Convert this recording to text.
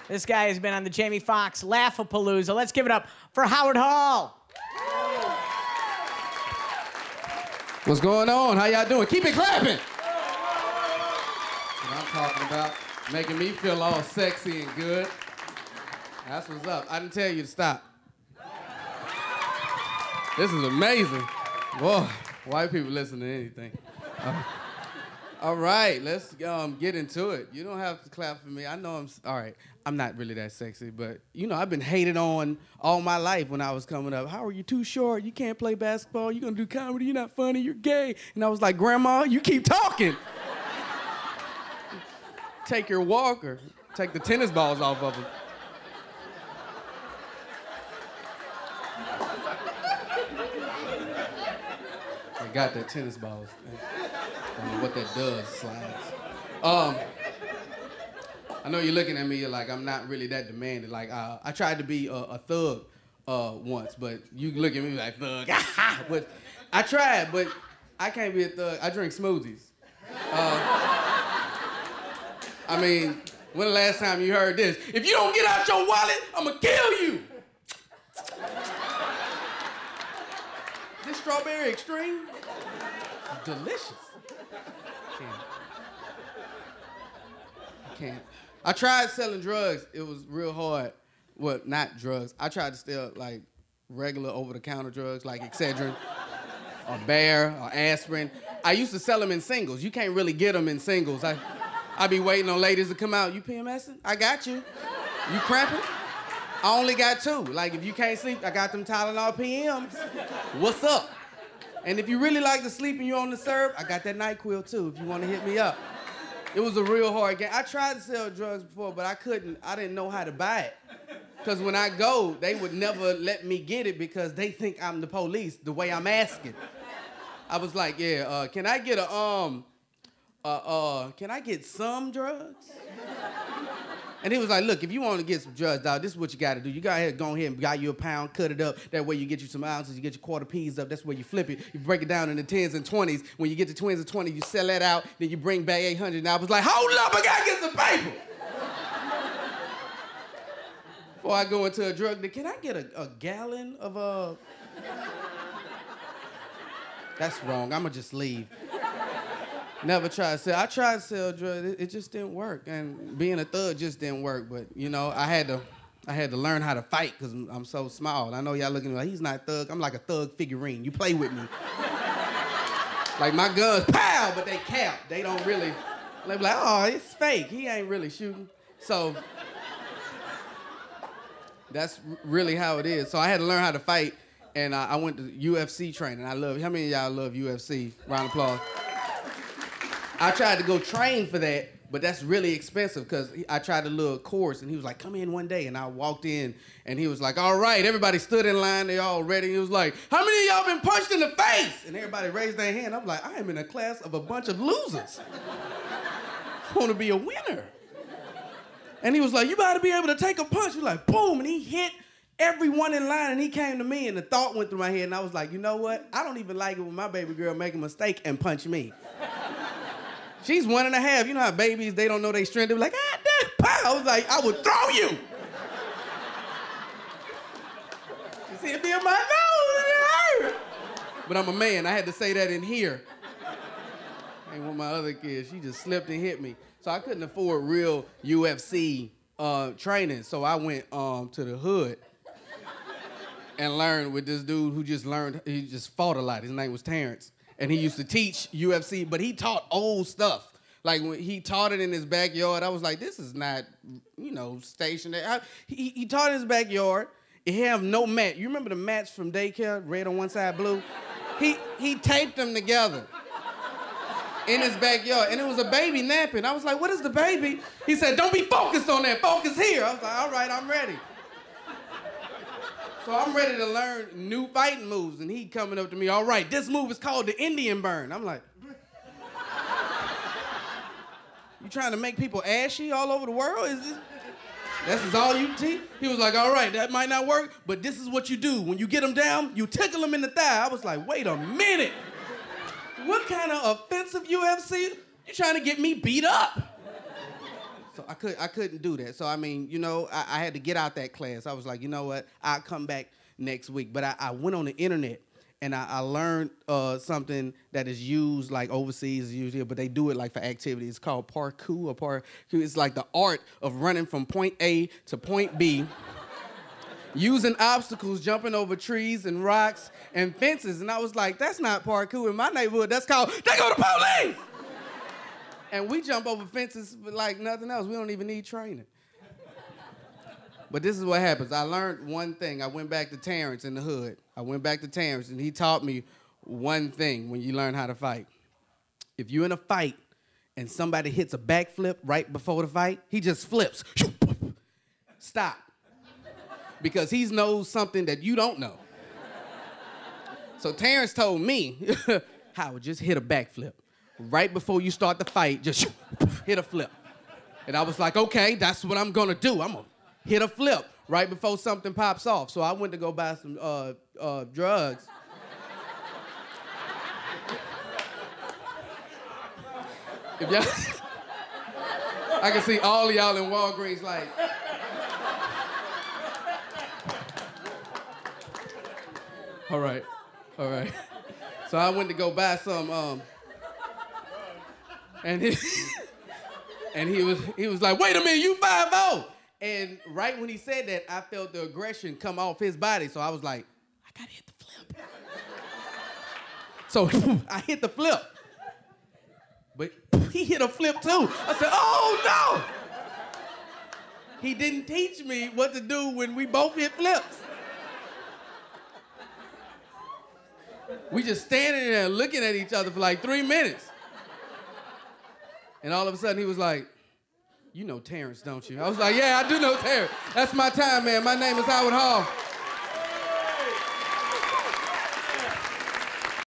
This guy has been on the Jamie Foxx Laugh-A-Palooza. Let's give it up for Howard Hall. What's going on? How y'all doing? Keep it clapping. What I'm talking about, making me feel all sexy and good. That's what's up. I didn't tell you to stop. This is amazing. Whoa, white people listen to anything. All right, let's get into it. You don't have to clap for me. I know all right, I'm not really that sexy, but you know, I've been hated on all my life when I was coming up. How are you too short? You can't play basketball. You're gonna do comedy. You're not funny. You're gay. And I was like, Grandma, you keep talking. Take your walker. Take the tennis balls off of him. I got that tennis balls. I don't know what that does, slides. I know you're looking at me, you're like, I'm not really that demanding. Like, I tried to be a thug once, but you look at me like, thug. But I tried, but I can't be a thug. I drink smoothies. I mean, when the last time you heard this? If you don't get out your wallet, I'm gonna kill you. This strawberry extreme is delicious. Can't. I tried selling drugs. It was real hard. Well, not drugs. I tried to sell like regular over-the-counter drugs like Excedrin or Bayer or aspirin. I used to sell them in singles. You can't really get them in singles. I be waiting on ladies to come out. You PMSing? I got you. You cramping? I only got 2. Like, if you can't sleep, I got them Tylenol PMs. What's up? And if you really like to sleep and you're on the serve, I got that NyQuil too, if you want to hit me up. It was a real hard game. I tried to sell drugs before, but I didn't know how to buy it. Because when I go, they would never let me get it because they think I'm the police, the way I'm asking. I was like, yeah, can I get can I get some drugs? And he was like, look, if you want to get some drugs, dog, this is what you got to do. You got to go ahead and buy you a pound, cut it up. That way you get you some ounces, you get your quarter peas up. That's where you flip it. You break it down into 10s and 20s. When you get to 20s and 20s, you sell that out. Then you bring back 800. And I was like, hold up, I got to get some paper. Before I go into a drug deal, can I get a gallon of That's wrong. I'm going to just leave. Never tried to sell. I tried to sell drugs. It just didn't work. And being a thug just didn't work. But, you know, I had to learn how to fight because I'm so small. I know y'all looking like, he's not a thug. I'm like a thug figurine. You play with me. Like, my guns, pow, but they cap. They don't really, they be like, oh, it's fake. He ain't really shooting. So that's really how it is. So I had to learn how to fight. And I went to UFC training. How many of y'all love UFC? Round of applause. I tried to go train for that, but that's really expensive because I tried a little course, and he was like, come in one day. And I walked in, and he was like, all right, everybody stood in line. They all ready. He was like, how many of y'all been punched in the face? And everybody raised their hand. I'm like, I am in a class of a bunch of losers. I want to be a winner. And he was like, you got to be able to take a punch. He was like, boom, and he hit everyone in line, and he came to me, and the thought went through my head, and I was like, you know what? I don't even like it when my baby girl make a mistake and punch me. She's 1.5. You know how babies, they don't know they strength. They be like, ah, damn, pow. I was like, I would throw you. She see it be in my nose, it hurt. But I'm a man. I had to say that in here. Ain't one of my other kids. She just slipped and hit me. So I couldn't afford real UFC training. So I went to the hood and learned with this dude who he just fought a lot. His name was Terrence. And he used to teach UFC, but he taught old stuff. Like, when he taught it in his backyard, I was like, this is not, you know, stationary. He taught in his backyard. He had no mat. You remember the mats from daycare, red on one side, blue? He taped them together in his backyard, and it was a baby napping. I was like, what is the baby? He said, don't be focused on that. Focus here. I was like, all right, I'm ready. So I'm ready to learn new fighting moves, and he coming up to me, all right, this move is called the Indian burn. I'm like, you trying to make people ashy all over the world? This all you teach? He was like, all right, that might not work, but this is what you do. When you get them down, you tickle them in the thigh. I was like, wait a minute. What kind of offensive UFC? You trying to get me beat up? So I couldn't do that. So I mean, you know, I had to get out that class. I was like, you know what? I'll come back next week. But I went on the internet and I learned something that is used like overseas, used here, but they do it like for activities. It's called parkour or parkour. It's like the art of running from point A to point B, using obstacles, jumping over trees and rocks and fences. And I was like, that's not parkour in my neighborhood. That's called, they go to police! And we jump over fences like nothing else. We don't even need training. But this is what happens. I learned one thing. I went back to Terrence in the hood. I went back to Terrence, and he taught me one thing when you learn how to fight. If you're in a fight and somebody hits a backflip right before the fight, he just flips. Stop. Because he knows something that you don't know. So Terrence told me, Howard, just hit a backflip. Right before you start the fight, just hit a flip. And I was like, okay, that's what I'm gonna do. I'm gonna hit a flip right before something pops off. So I went to go buy some drugs. If y'all, I can see all of y'all in Walgreens like, all right. So I went to go buy some, and he was like, wait a minute, you 5'0". And right when he said that, I felt the aggression come off his body. So I was like, I gotta hit the flip. So I hit the flip. But he hit a flip too. I said, oh no! He didn't teach me what to do when we both hit flips. We just standing there looking at each other for like 3 minutes. And all of a sudden he was like, you know Terrence, don't you? I was like, yeah, I do know Terrence. That's my time, man. My name is Howard Hall.